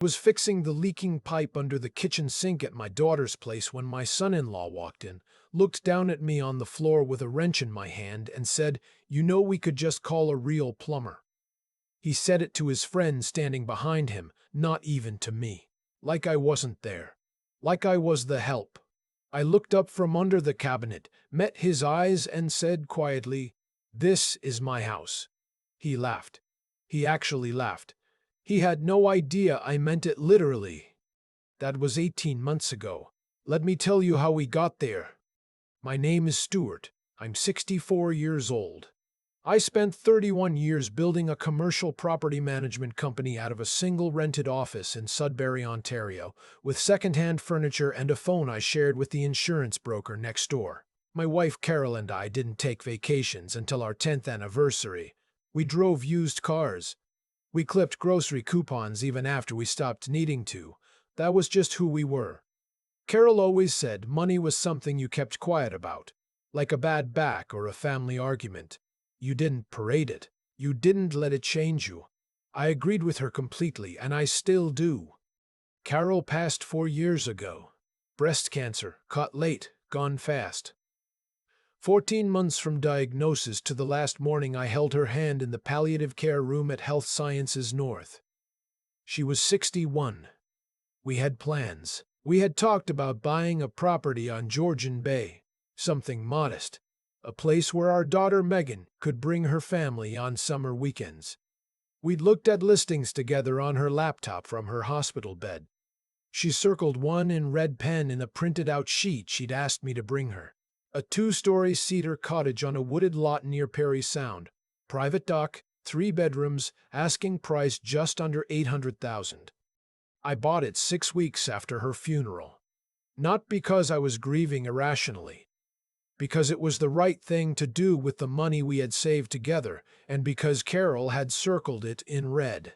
Was fixing the leaking pipe under the kitchen sink at my daughter's place when my son-in-law walked in, looked down at me on the floor with a wrench in my hand, and said, "You know, we could just call a real plumber." He said it to his friend standing behind him, not even to me. Like I wasn't there. Like I was the help. I looked up from under the cabinet, met his eyes, and said quietly, "This is my house." He laughed. He actually laughed. He had no idea I meant it literally. That was 18 months ago. Let me tell you how we got there. My name is Stewart. I'm 64 years old. I spent 31 years building a commercial property management company out of a single rented office in Sudbury, Ontario, with second-hand furniture and a phone I shared with the insurance broker next door. My wife Carol and I didn't take vacations until our 10th anniversary. We drove used cars. We clipped grocery coupons even after we stopped needing to. That was just who we were. Carol always said money was something you kept quiet about, like a bad back or a family argument. You didn't parade it. You didn't let it change you. I agreed with her completely, and I still do. Carol passed 4 years ago. Breast cancer, caught late, gone fast. 14 months from diagnosis to the last morning I held her hand in the palliative care room at Health Sciences North. She was 61. We had plans. We had talked about buying a property on Georgian Bay, something modest. A place where our daughter Megan could bring her family on summer weekends. We'd looked at listings together on her laptop from her hospital bed. She circled one in red pen in a printed-out sheet she'd asked me to bring her. A 2-story cedar cottage on a wooded lot near Perry Sound. Private dock, 3 bedrooms, asking price just under $800,000. I bought it 6 weeks after her funeral. Not because I was grieving irrationally. Because it was the right thing to do with the money we had saved together, and because Carol had circled it in red.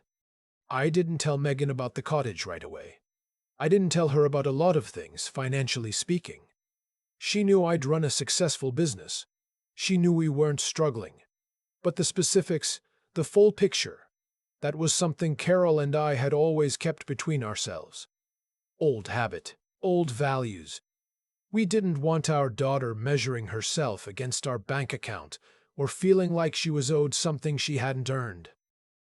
I didn't tell Megan about the cottage right away. I didn't tell her about a lot of things, financially speaking. She knew I'd run a successful business. She knew we weren't struggling. But the specifics, the full picture, that was something Carol and I had always kept between ourselves. Old habit, old values. We didn't want our daughter measuring herself against our bank account or feeling like she was owed something she hadn't earned.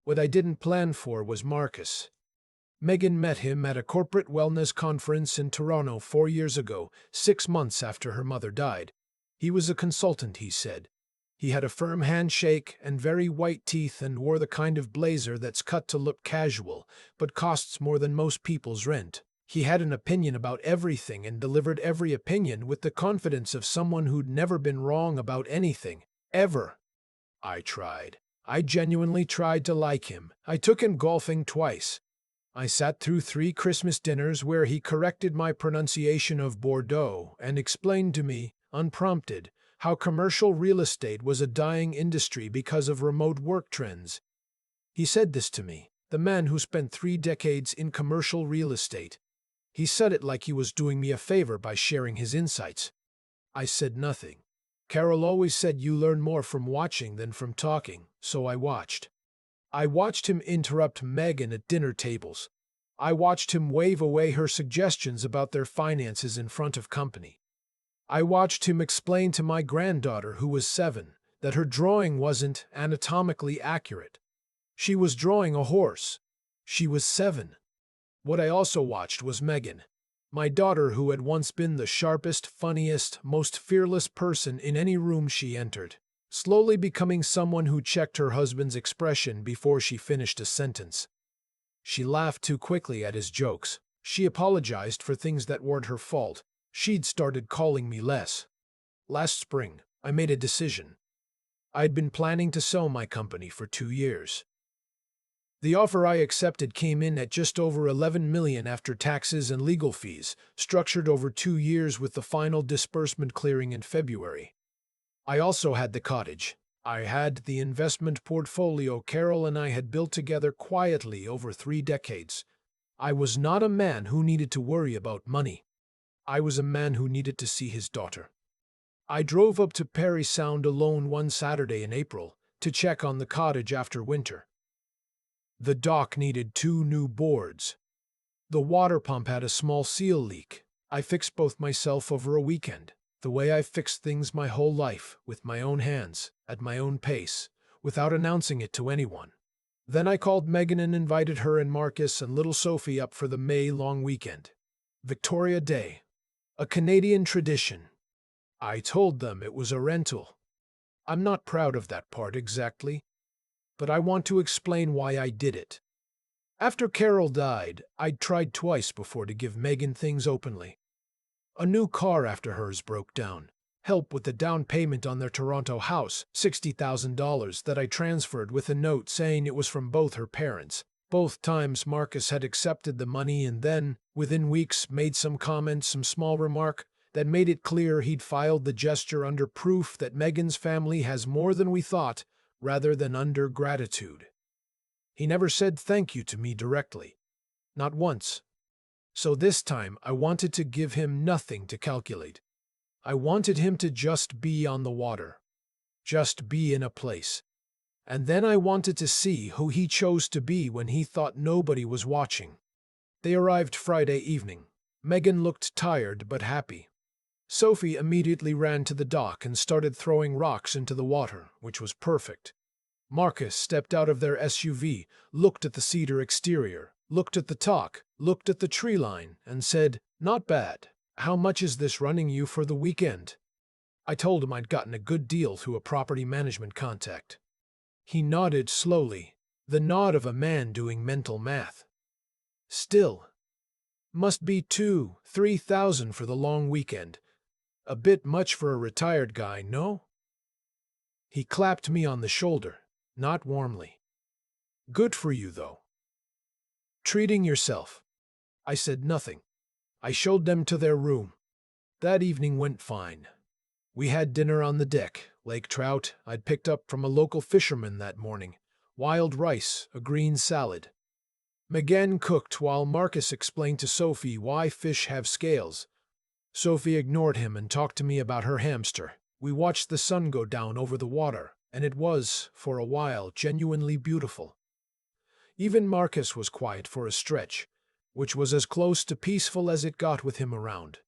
What I didn't plan for was Marcus. Megan met him at a corporate wellness conference in Toronto 4 years ago, 6 months after her mother died. He was a consultant, he said. He had a firm handshake and very white teeth and wore the kind of blazer that's cut to look casual, but costs more than most people's rent. He had an opinion about everything and delivered every opinion with the confidence of someone who'd never been wrong about anything, ever. I tried. I genuinely tried to like him. I took him golfing twice. I sat through 3 Christmas dinners where he corrected my pronunciation of Bordeaux and explained to me, unprompted, how commercial real estate was a dying industry because of remote work trends. He said this to me, the man who spent 3 decades in commercial real estate. He said it like he was doing me a favor by sharing his insights. I said nothing. Carol always said you learn more from watching than from talking, so I watched. I watched him interrupt Megan at dinner tables. I watched him wave away her suggestions about their finances in front of company. I watched him explain to my granddaughter, who was 7, that her drawing wasn't anatomically accurate. She was drawing a horse. She was 7. What I also watched was Megan, my daughter, who had once been the sharpest, funniest, most fearless person in any room she entered, slowly becoming someone who checked her husband's expression before she finished a sentence. She laughed too quickly at his jokes. She apologized for things that weren't her fault. She'd started calling me less. Last spring, I made a decision. I'd been planning to sell my company for 2 years. The offer I accepted came in at just over $11 million after taxes and legal fees, structured over 2 years with the final disbursement clearing in February. I also had the cottage. I had the investment portfolio Carol and I had built together quietly over 3 decades. I was not a man who needed to worry about money. I was a man who needed to see his daughter. I drove up to Perry Sound alone one Saturday in April to check on the cottage after winter. The dock needed 2 new boards. The water pump had a small seal leak. I fixed both myself over a weekend, the way I've fixed things my whole life, with my own hands, at my own pace, without announcing it to anyone. Then I called Megan and invited her and Marcus and little Sophie up for the May long weekend. Victoria Day. A Canadian tradition. I told them it was a rental. I'm not proud of that part exactly, but I want to explain why I did it. After Carol died, I'd tried twice before to give Megan things openly. A new car after hers broke down. Help with the down payment on their Toronto house, $60,000 that I transferred with a note saying it was from both her parents. Both times Marcus had accepted the money and then, within weeks, made some comment, some small remark that made it clear he'd filed the gesture under proof that Megan's family has more than we thought, rather than under gratitude. He never said thank you to me directly. Not once. So this time I wanted to give him nothing to calculate. I wanted him to just be on the water. Just be in a place. And then I wanted to see who he chose to be when he thought nobody was watching. They arrived Friday evening. Megan looked tired but happy. Sophie immediately ran to the dock and started throwing rocks into the water, which was perfect. Marcus stepped out of their SUV, looked at the cedar exterior, looked at the dock, looked at the tree line, and said, "Not bad. How much is this running you for the weekend?" I told him I'd gotten a good deal through a property management contact. He nodded slowly, the nod of a man doing mental math. "Still. Must be 2,000–3,000 for the long weekend. A bit much for a retired guy, no?" He clapped me on the shoulder, not warmly. "Good for you, though. Treating yourself." I said nothing. I showed them to their room. That evening went fine. We had dinner on the deck, lake trout I'd picked up from a local fisherman that morning, wild rice, a green salad. Megan cooked while Marcus explained to Sophie why fish have scales. Sophie ignored him and talked to me about her hamster. We watched the sun go down over the water, and it was, for a while, genuinely beautiful. Even Marcus was quiet for a stretch, which was as close to peaceful as it got with him around.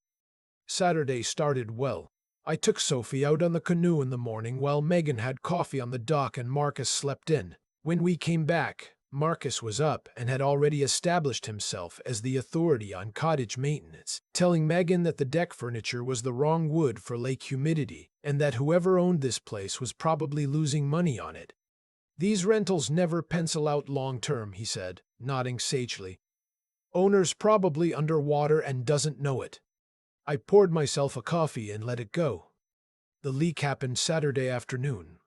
Saturday started well. I took Sophie out on the canoe in the morning while Megan had coffee on the dock and Marcus slept in. When we came back, Marcus was up and had already established himself as the authority on cottage maintenance, telling Megan that the deck furniture was the wrong wood for lake humidity and that whoever owned this place was probably losing money on it. "These rentals never pencil out long-term," he said, nodding sagely. "Owner's probably underwater and doesn't know it." I poured myself a coffee and let it go. The leak happened Saturday afternoon.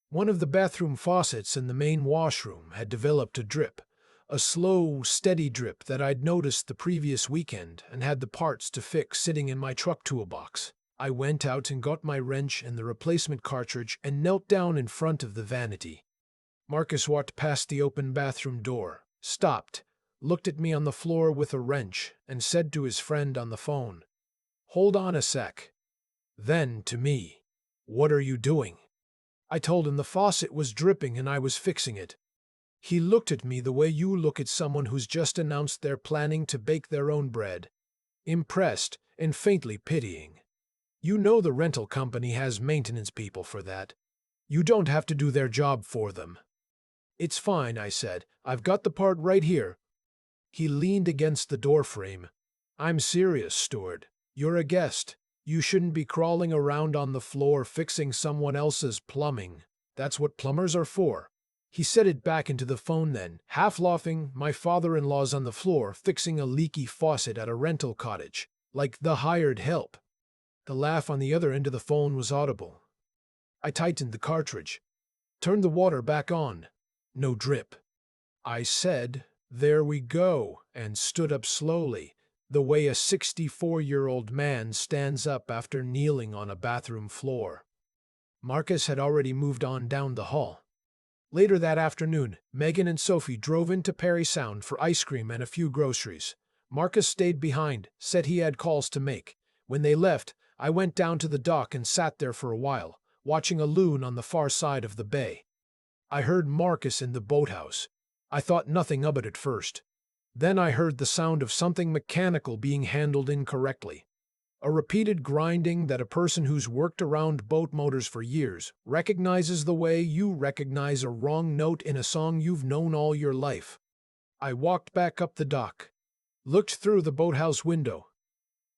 One of the bathroom faucets in the main washroom had developed a drip, a slow, steady drip that I'd noticed the previous weekend and had the parts to fix sitting in my truck toolbox. I went out and got my wrench and the replacement cartridge and knelt down in front of the vanity. Marcus walked past the open bathroom door, stopped, looked at me on the floor with a wrench, and said to his friend on the phone, "Hold on a sec." Then, to me, "What are you doing?" I told him the faucet was dripping and I was fixing it. He looked at me the way you look at someone who's just announced they're planning to bake their own bread. Impressed and faintly pitying. "You know the rental company has maintenance people for that. You don't have to do their job for them." "It's fine," I said. "I've got the part right here." He leaned against the doorframe. "I'm serious, Stewart. You're a guest. You shouldn't be crawling around on the floor fixing someone else's plumbing. That's what plumbers are for." He said it back into the phone then, half laughing. "My father-in-law's on the floor fixing a leaky faucet at a rental cottage, like the hired help." The laugh on the other end of the phone was audible. I tightened the cartridge, turned the water back on. No drip. I said, "There we go," and stood up slowly, the way a 64-year-old man stands up after kneeling on a bathroom floor. Marcus had already moved on down the hall. Later that afternoon, Megan and Sophie drove into Parry Sound for ice cream and a few groceries. Marcus stayed behind, said he had calls to make. When they left, I went down to the dock and sat there for a while, watching a loon on the far side of the bay. I heard Marcus in the boathouse. I thought nothing of it at first. Then I heard the sound of something mechanical being handled incorrectly. A repeated grinding that a person who's worked around boat motors for years recognizes the way you recognize a wrong note in a song you've known all your life. I walked back up the dock, looked through the boathouse window.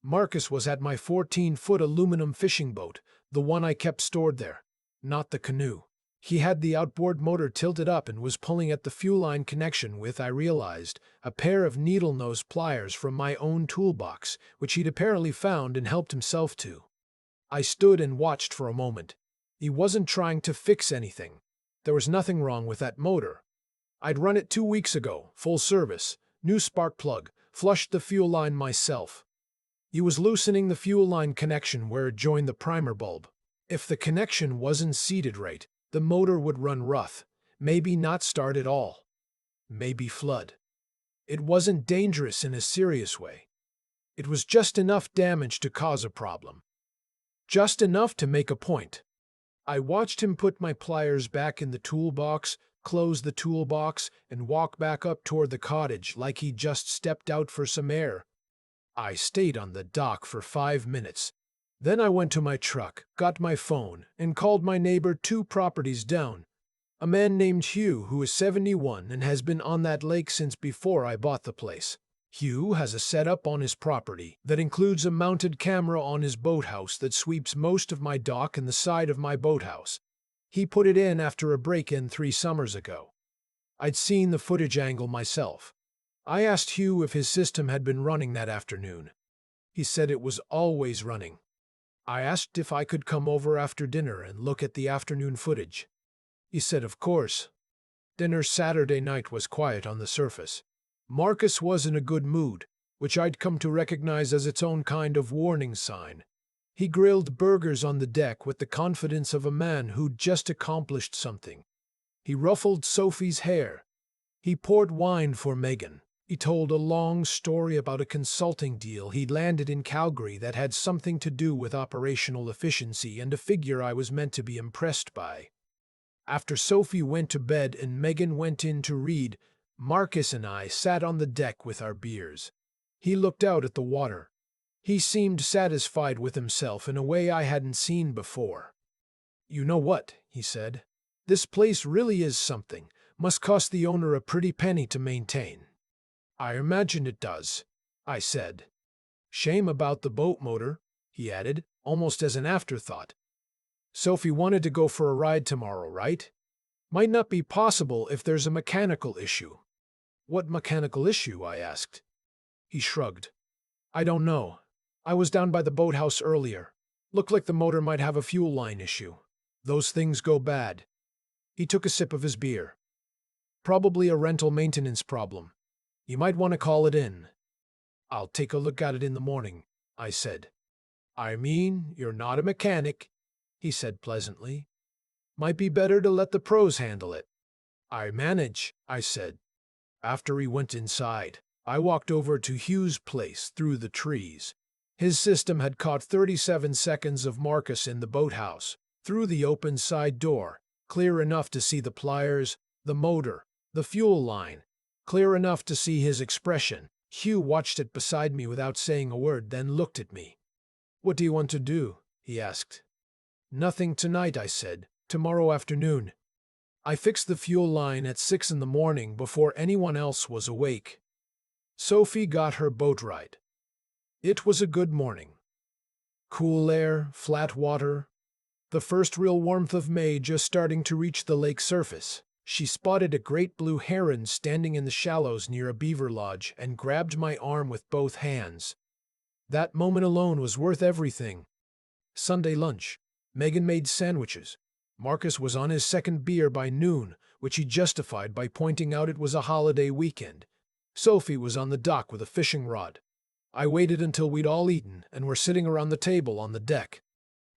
Marcus was at my 14-foot aluminum fishing boat, the one I kept stored there, not the canoe. He had the outboard motor tilted up and was pulling at the fuel line connection with, I realized, a pair of needle-nose pliers from my own toolbox, which he'd apparently found and helped himself to. I stood and watched for a moment. He wasn't trying to fix anything. There was nothing wrong with that motor. I'd run it 2 weeks ago, full service, new spark plug, flushed the fuel line myself. He was loosening the fuel line connection where it joined the primer bulb. If the connection wasn't seated right, the motor would run rough, maybe not start at all, maybe flood. It wasn't dangerous in a serious way. It was just enough damage to cause a problem. Just enough to make a point. I watched him put my pliers back in the toolbox, close the toolbox, and walk back up toward the cottage like he just stepped out for some air. I stayed on the dock for 5 minutes. Then I went to my truck, got my phone, and called my neighbor 2 properties down. A man named Hugh who is 71 and has been on that lake since before I bought the place. Hugh has a setup on his property that includes a mounted camera on his boathouse that sweeps most of my dock and the side of my boathouse. He put it in after a break-in 3 summers ago. I'd seen the footage angle myself. I asked Hugh if his system had been running that afternoon. He said it was always running. I asked if I could come over after dinner and look at the afternoon footage. He said of course. Dinner Saturday night was quiet on the surface. Marcus was in a good mood, which I'd come to recognize as its own kind of warning sign. He grilled burgers on the deck with the confidence of a man who'd just accomplished something. He ruffled Sophie's hair. He poured wine for Megan. He told a long story about a consulting deal he'd landed in Calgary that had something to do with operational efficiency and a figure I was meant to be impressed by. After Sophie went to bed and Megan went in to read, Marcus and I sat on the deck with our beers. He looked out at the water. He seemed satisfied with himself in a way I hadn't seen before. "You know what?" he said. "This place really is something. Must cost the owner a pretty penny to maintain." "I imagine it does," I said. "Shame about the boat motor," he added, almost as an afterthought. "Sophie wanted to go for a ride tomorrow, right? Might not be possible if there's a mechanical issue." "What mechanical issue?" I asked. He shrugged. "I don't know. I was down by the boathouse earlier. Looked like the motor might have a fuel line issue. Those things go bad." He took a sip of his beer. "Probably a rental maintenance problem. You might want to call it in." "I'll take a look at it in the morning," I said. "I mean, you're not a mechanic," he said pleasantly. "Might be better to let the pros handle it." "I manage," I said. After he went inside, I walked over to Hugh's place through the trees. His system had caught 37 seconds of Marcus in the boathouse, through the open side door, clear enough to see the pliers, the motor, the fuel line, clear enough to see his expression. Hugh watched it beside me without saying a word, then looked at me. "What do you want to do?" he asked. "Nothing tonight," I said. "Tomorrow afternoon." I fixed the fuel line at 6 in the morning before anyone else was awake. Sophie got her boat ride. It was a good morning. Cool air, flat water, the first real warmth of May just starting to reach the lake surface. She spotted a great blue heron standing in the shallows near a beaver lodge and grabbed my arm with both hands. That moment alone was worth everything. Sunday lunch. Megan made sandwiches. Marcus was on his second beer by noon, which he justified by pointing out it was a holiday weekend. Sophie was on the dock with a fishing rod. I waited until we'd all eaten and were sitting around the table on the deck.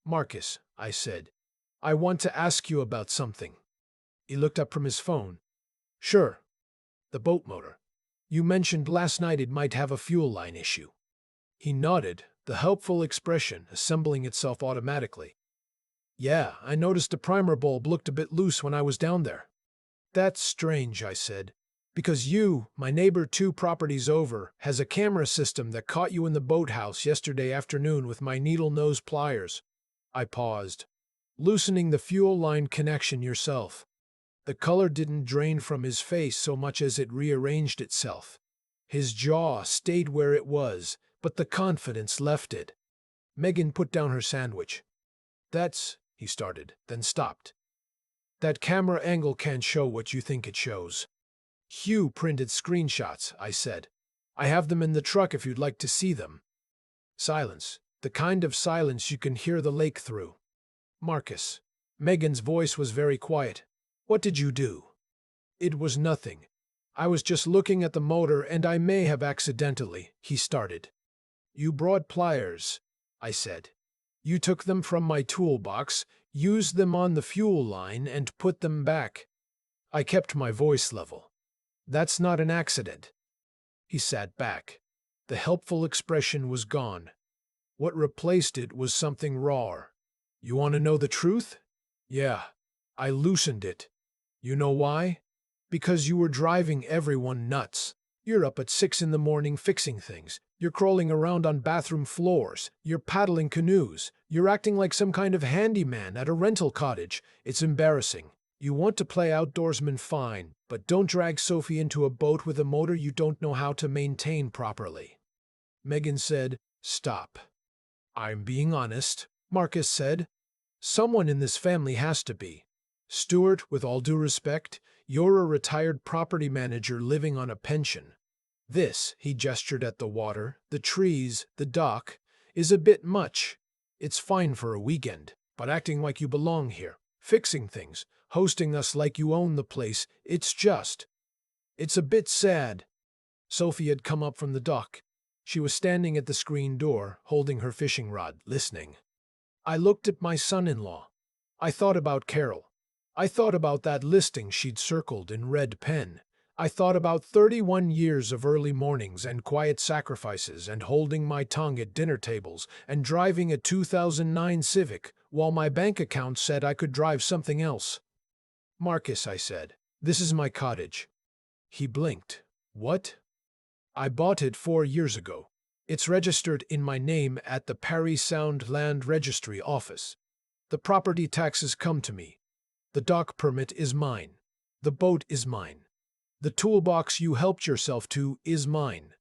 "Marcus," I said, "I want to ask you about something." He looked up from his phone. "Sure." "The boat motor. You mentioned last night it might have a fuel line issue." He nodded, the helpful expression assembling itself automatically. "Yeah, I noticed the primer bulb looked a bit loose when I was down there." "That's strange," I said. Because you, my neighbor 2 properties over, has a camera system that caught you in the boathouse yesterday afternoon with my needle-nose pliers. I paused, loosening the fuel line connection yourself. The color didn't drain from his face so much as it rearranged itself. His jaw stayed where it was, but the confidence left it. Megan put down her sandwich. He started, then stopped. That camera angle can't show what you think it shows. Hugh printed screenshots, I said. I have them in the truck if you'd like to see them. Silence. The kind of silence you can hear the lake through. Marcus. Megan's voice was very quiet. What did you do? It was nothing. I was just looking at the motor and I may have accidentally, he started. You brought pliers, I said. You took them from my toolbox, used them on the fuel line, and put them back. I kept my voice level. That's not an accident. He sat back. The helpful expression was gone. What replaced it was something rawer. You want to know the truth? Yeah. I loosened it. You know why? Because you were driving everyone nuts. You're up at 6 in the morning fixing things. You're crawling around on bathroom floors. You're paddling canoes. You're acting like some kind of handyman at a rental cottage. It's embarrassing. You want to play outdoorsman fine, but don't drag Sophie into a boat with a motor you don't know how to maintain properly. Megan said, Stop. I'm being honest, Marcus said. Someone in this family has to be. Stewart, with all due respect, you're a retired property manager living on a pension. This, he gestured at the water, the trees, the dock, is a bit much. It's fine for a weekend, but acting like you belong here, fixing things, hosting us like you own the place, it's a bit sad. Sophie had come up from the dock. She was standing at the screen door, holding her fishing rod, listening. I looked at my son-in-law. I thought about Carol. I thought about that listing she'd circled in red pen. I thought about 31 years of early mornings and quiet sacrifices and holding my tongue at dinner tables and driving a 2009 Civic while my bank account said I could drive something else. Marcus, I said, this is my cottage. He blinked. What? I bought it 4 years ago. It's registered in my name at the Parry Sound Land Registry office. The property taxes come to me. The dock permit is mine. The boat is mine. The toolbox you helped yourself to is mine.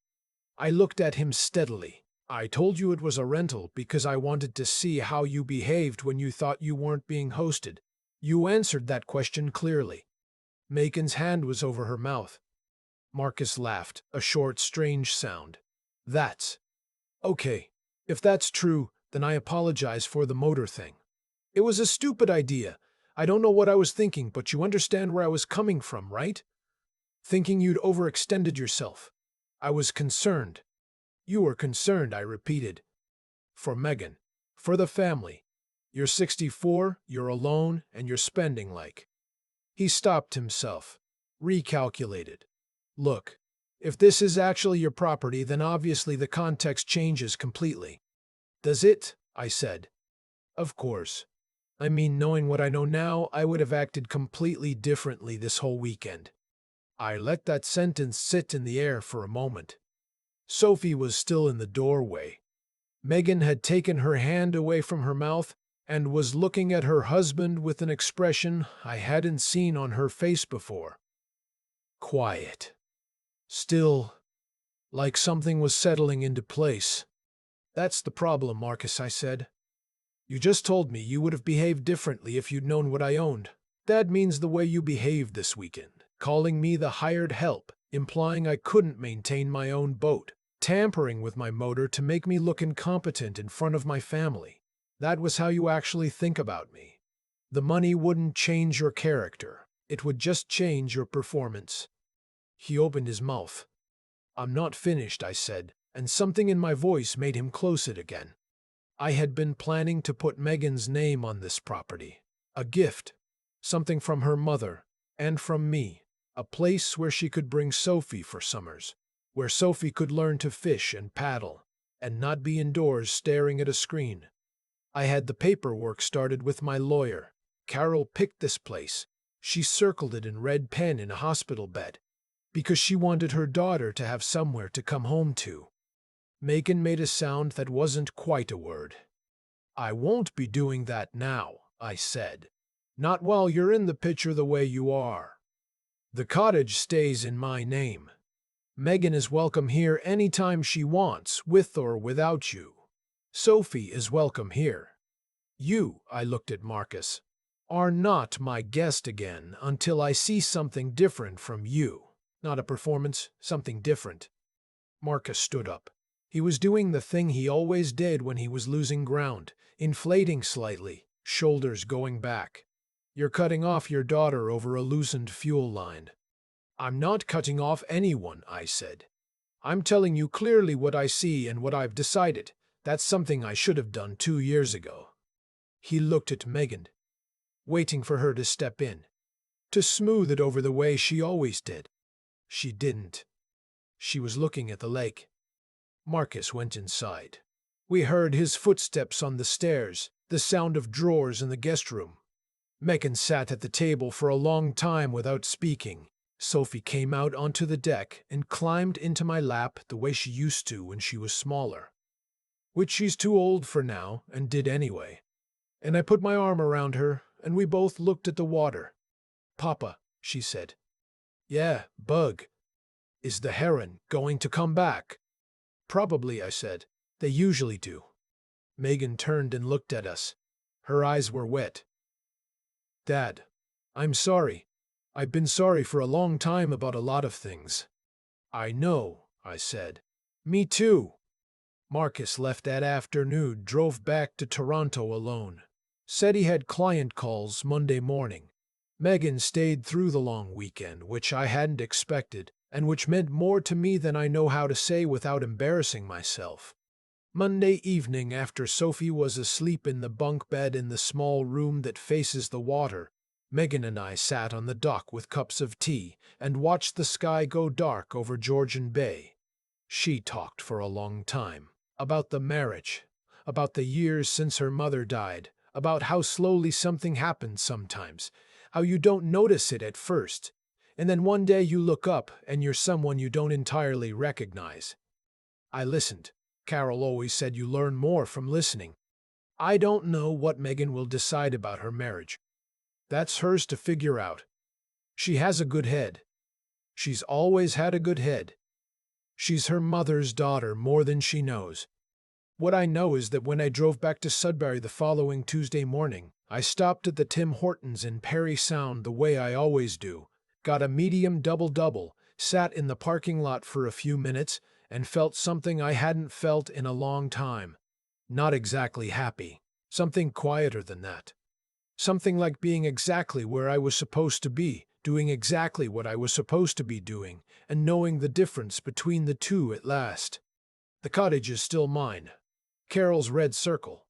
I looked at him steadily. I told you it was a rental because I wanted to see how you behaved when you thought you weren't being hosted. You answered that question clearly. Megan's hand was over her mouth. Marcus laughed, a short, strange sound. That's okay. If that's true, then I apologize for the motor thing. It was a stupid idea. I don't know what I was thinking, but you understand where I was coming from, right? Thinking you'd overextended yourself. I was concerned. You were concerned, I repeated. For Megan. For the family. You're 64, you're alone, and you're spending like. He stopped himself. Recalculated. Look, if this is actually your property, then obviously the context changes completely. Does it? I said. Of course. I mean, knowing what I know now, I would have acted completely differently this whole weekend. I let that sentence sit in the air for a moment. Sophie was still in the doorway. Megan had taken her hand away from her mouth and was looking at her husband with an expression I hadn't seen on her face before. Quiet. Still, like something was settling into place. That's the problem, Marcus, I said. You just told me you would have behaved differently if you'd known what I owned. That means the way you behaved this weekend, calling me the hired help, implying I couldn't maintain my own boat, tampering with my motor to make me look incompetent in front of my family. That was how you actually think about me. The money wouldn't change your character. It would just change your performance. He opened his mouth. I'm not finished, I said, and something in my voice made him close it again. I had been planning to put Megan's name on this property. A gift. Something from her mother, and from me. A place where she could bring Sophie for summers. Where Sophie could learn to fish and paddle, and not be indoors staring at a screen. I had the paperwork started with my lawyer. Carol picked this place. She circled it in red pen in a hospital bed. because she wanted her daughter to have somewhere to come home to. Megan made a sound that wasn't quite a word. I won't be doing that now, I said. Not while you're in the picture the way you are. The cottage stays in my name. Megan is welcome here any time she wants, with or without you. Sophie is welcome here. You, I looked at Marcus, are not my guest again until I see something different from you. Not a performance, something different. Marcus stood up. He was doing the thing he always did when he was losing ground, inflating slightly, shoulders going back. You're cutting off your daughter over a loosened fuel line. I'm not cutting off anyone, I said. I'm telling you clearly what I see and what I've decided. That's something I should have done 2 years ago. He looked at Megan, waiting for her to step in, to smooth it over the way she always did. She didn't. She was looking at the lake. Marcus went inside. We heard his footsteps on the stairs, the sound of drawers in the guest room. Megan sat at the table for a long time without speaking. Sophie came out onto the deck and climbed into my lap the way she used to when she was smaller, which she's too old for now and did anyway. And I put my arm around her, and we both looked at the water. Papa, she said. Yeah, Bug. Is the heron going to come back? Probably, I said. They usually do. Megan turned and looked at us. Her eyes were wet. Dad, I'm sorry. I've been sorry for a long time about a lot of things. I know, I said. Me too. Marcus left that afternoon, drove back to Toronto alone. Said he had client calls Monday morning. Megan stayed through the long weekend, which I hadn't expected, and which meant more to me than I know how to say without embarrassing myself. Monday evening, after Sophie was asleep in the bunk bed in the small room that faces the water, Megan and I sat on the dock with cups of tea and watched the sky go dark over Georgian Bay. She talked for a long time. About the marriage, about the years since her mother died, about how slowly something happens sometimes, how you don't notice it at first, and then one day you look up and you're someone you don't entirely recognize. I listened. Carol always said you learn more from listening. I don't know what Megan will decide about her marriage. That's hers to figure out. She has a good head. She's always had a good head. She's her mother's daughter more than she knows. What I know is that when I drove back to Sudbury the following Tuesday morning, I stopped at the Tim Hortons in Parry Sound the way I always do, got a medium double-double, sat in the parking lot for a few minutes, and felt something I hadn't felt in a long time. Not exactly happy. Something quieter than that. Something like being exactly where I was supposed to be, doing exactly what I was supposed to be doing, and knowing the difference between the two at last. The cottage is still mine. Carol's red circle.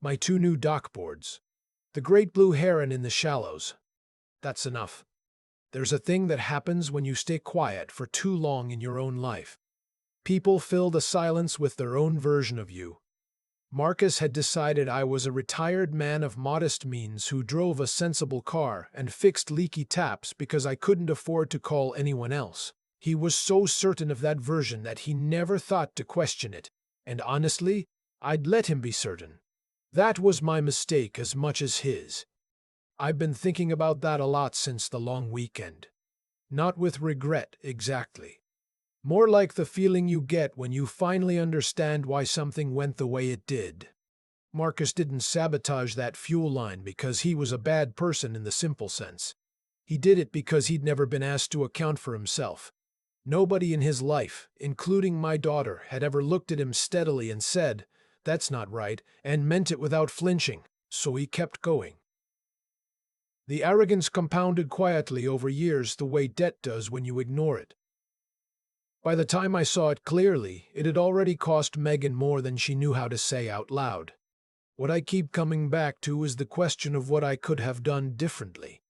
My 2 new dock boards. The great blue heron in the shallows. That's enough. There's a thing that happens when you stay quiet for too long in your own life. People fill the silence with their own version of you. Marcus had decided I was a retired man of modest means who drove a sensible car and fixed leaky taps because I couldn't afford to call anyone else. He was so certain of that version that he never thought to question it, and honestly, I'd let him be certain. That was my mistake as much as his. I've been thinking about that a lot since the long weekend. Not with regret, exactly. More like the feeling you get when you finally understand why something went the way it did. Marcus didn't sabotage that fuel line because he was a bad person in the simple sense. He did it because he'd never been asked to account for himself. Nobody in his life, including my daughter, had ever looked at him steadily and said, "That's not right," and meant it without flinching, so he kept going. The arrogance compounded quietly over years the way debt does when you ignore it. By the time I saw it clearly, it had already cost Megan more than she knew how to say out loud. What I keep coming back to is the question of what I could have done differently.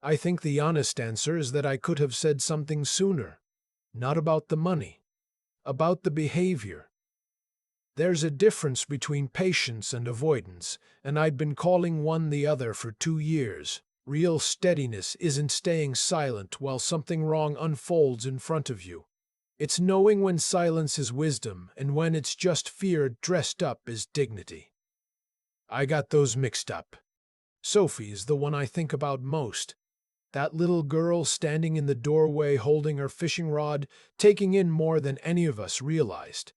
I think the honest answer is that I could have said something sooner. Not about the money. About the behavior. There's a difference between patience and avoidance, and I'd been calling one the other for 2 years. Real steadiness isn't staying silent while something wrong unfolds in front of you. It's knowing when silence is wisdom and when it's just fear dressed up as dignity. I got those mixed up. Sophie is the one I think about most. That little girl standing in the doorway holding her fishing rod, taking in more than any of us realized.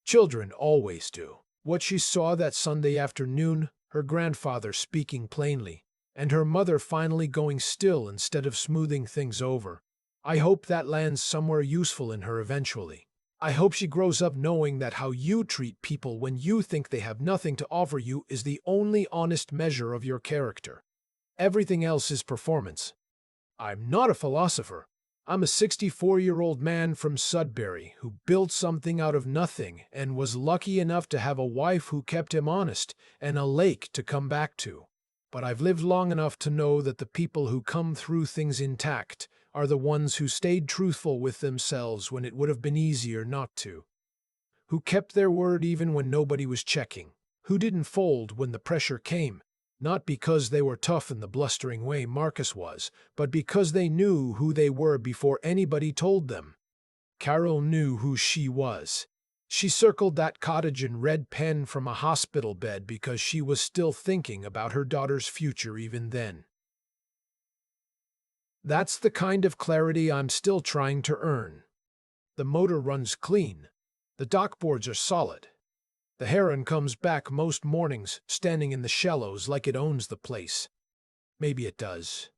Children always do. What she saw that Sunday afternoon, her grandfather speaking plainly, and her mother finally going still instead of smoothing things over. I hope that lands somewhere useful in her eventually. I hope she grows up knowing that how you treat people when you think they have nothing to offer you is the only honest measure of your character. Everything else is performance. I'm not a philosopher. I'm a 64-year-old man from Sudbury who built something out of nothing and was lucky enough to have a wife who kept him honest and a lake to come back to. But I've lived long enough to know that the people who come through things intact are the ones who stayed truthful with themselves when it would have been easier not to. Who kept their word even when nobody was checking. Who didn't fold when the pressure came. Not because they were tough in the blustering way Marcus was, but because they knew who they were before anybody told them. Carol knew who she was. She circled that cottage in red pen from a hospital bed because she was still thinking about her daughter's future even then. That's the kind of clarity I'm still trying to earn. The motor runs clean. The dockboards are solid. The heron comes back most mornings, standing in the shallows like it owns the place. Maybe it does.